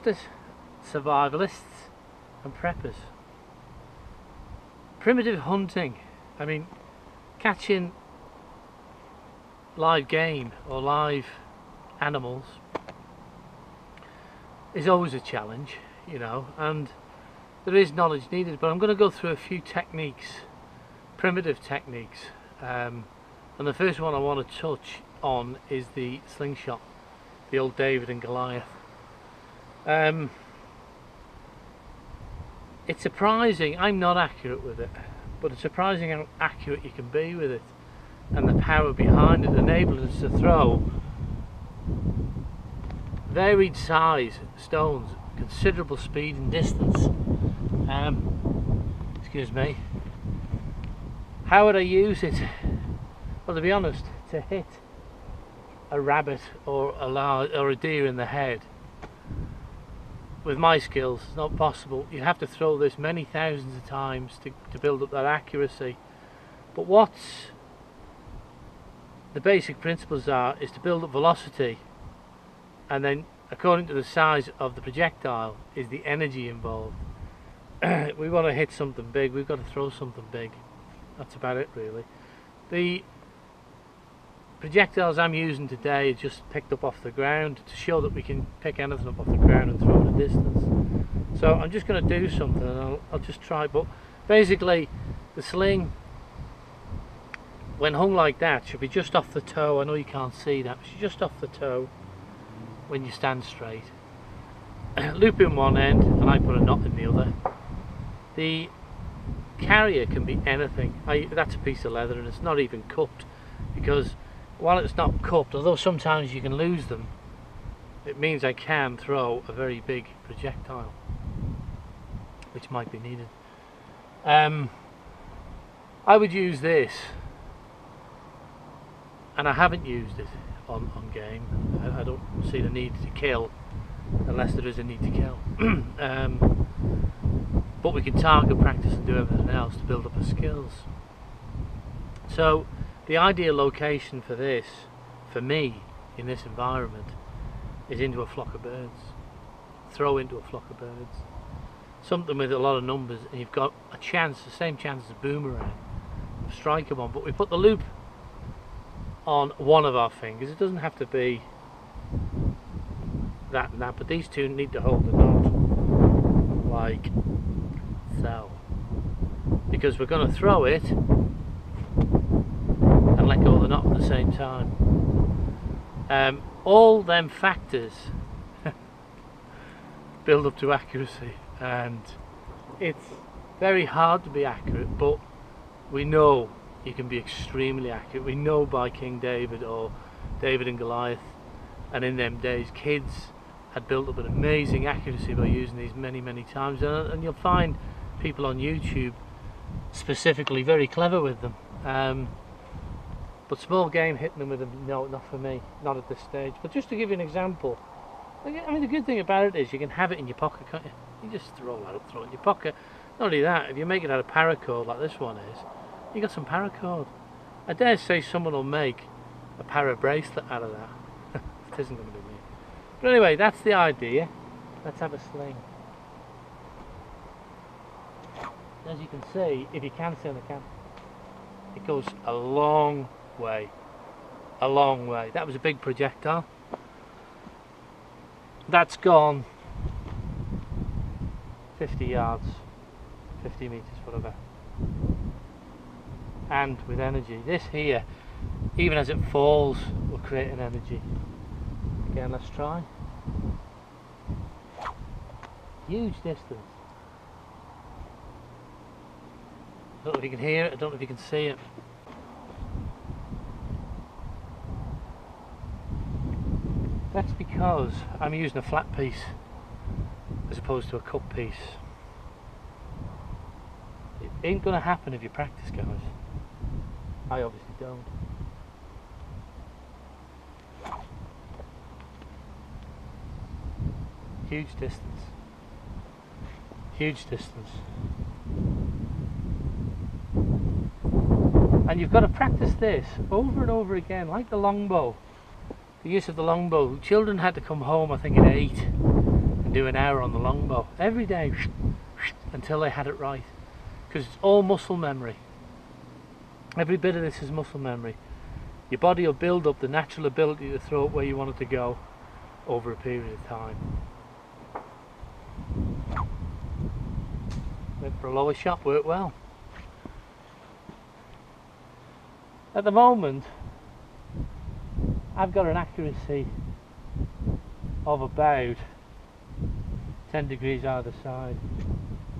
it, survivalists and preppers. Primitive hunting, I mean, catching live game or live animals is always a challenge, you know, and there is knowledge needed, but I'm going to go through a few techniques, primitive techniques, and the first one I want to touch on is the slingshot, the old David and Goliath. It's surprising, I'm not accurate with it, but it's surprising how accurate you can be with it, and the power behind it enables us to throw varied size stones, considerable speed and distance. Excuse me. How would I use it? Well, to be honest, to hit a rabbit or a deer in the head, with my skills, it's not possible. You have to throw this many thousands of times to build up that accuracy. But what's the basic principles is to build up velocity, and then according to the size of the projectile is the energy involved. We want to hit something big, we've got to throw something big. That's about it really. The projectiles I'm using today are just picked up off the ground to show that we can pick anything up off the ground and throw it a distance. So I'm just going to do something and I'll just try, but basically the sling, when hung like that, should be just off the toe. I know you can't see that, but just off the toe when you stand straight. Loop in one end and I put a knot in the other. The carrier can be anything. That's a piece of leather and it's not even cupped, because while it's not cupped, although sometimes you can lose them, it means I can throw a very big projectile, which might be needed. I would use this, and I haven't used it on game. I don't see the need to kill unless there is a need to kill. But we can target practice and do everything else to build up our skills. So the ideal location for this, for me, in this environment, is into a flock of birds. Throw into a flock of birds. Something with a lot of numbers, and you've got a chance, the same chance as a boomerang, of striking one. But we put the loop on one of our fingers. It doesn't have to be that and that, but these two need to hold the knot, like so. Because we're going to throw it and let go of the knot at the same time. All them factors build up to accuracy, and it's very hard to be accurate, but we know you can be extremely accurate. We know by King David or David and Goliath, and in them days kids had built up an amazing accuracy by using these many times, and you'll find people on YouTube specifically very clever with them. But small game, hitting them with them, no, not for me, not at this stage. But just to give you an example, I mean, the good thing about it is you can have it in your pocket, can't you? You just throw that up, throw it in your pocket. Not only that, if you make it out of paracord like this one is, you got some paracord. I dare say someone will make a para bracelet out of that. It isn't going to be me. But anyway, that's the idea. Let's have a sling. As you can see, if you can see on the camera, it goes a long way. A long way. That was a big projectile. That's gone 50 yards, 50 meters, whatever. And with energy. This here, even as it falls, will create an energy. Again, let's try. Huge distance. I don't know if you can hear it, I don't know if you can see it. That's because I'm using a flat piece as opposed to a cut piece. It ain't gonna happen if you practice, guys. I obviously don't. Huge distance. Huge distance. And you've got to practice this over and over again, like the longbow. The use of the longbow. Children had to come home, I think, at 8 and and do an hour on the longbow every day until they had it right, because it's all muscle memory. Every bit of this is muscle memory. Your body will build up the natural ability to throw it where you want it to go over a period of time. Went for a lower shot, worked well. At the moment I've got an accuracy of about 10 degrees either side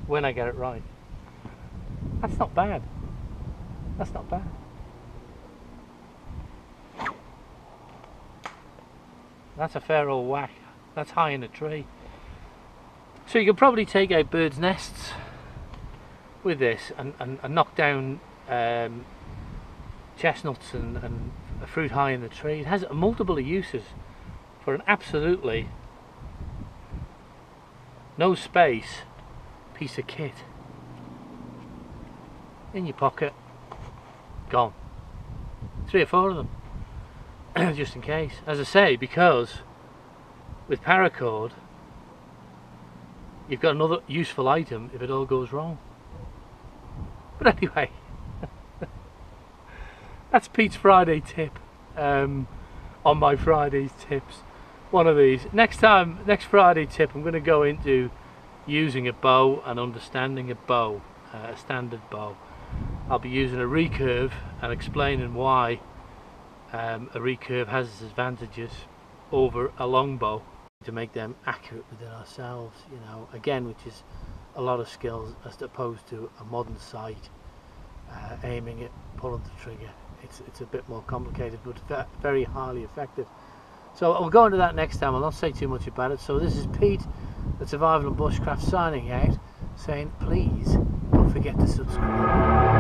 when I get it right. That's not bad. That's not bad. That's a fair old whack. That's high in a tree. So you can probably take out birds' nests with this and knock down chestnuts and fruit high in the tree. It has multiple uses for an absolutely no space piece of kit. In your pocket, gone. 3 or 4 of them. Just in case, as I say, because with paracord you've got another useful item if it all goes wrong. But anyway, that's Pete's Friday tip, on my Friday's tips. One of these. Next Friday tip, I'm going to go into using a bow and understanding a bow, a standard bow. I'll be using a recurve and explaining why a recurve has its advantages over a longbow to make them accurate within ourselves, you know, again, which is a lot of skills as opposed to a modern sight, aiming it, pulling the trigger. It's a bit more complicated, but very highly effective. So I'll go into that next time. I'll not say too much about it. So this is Pete at Survival and Bushcraft signing out, saying please don't forget to subscribe.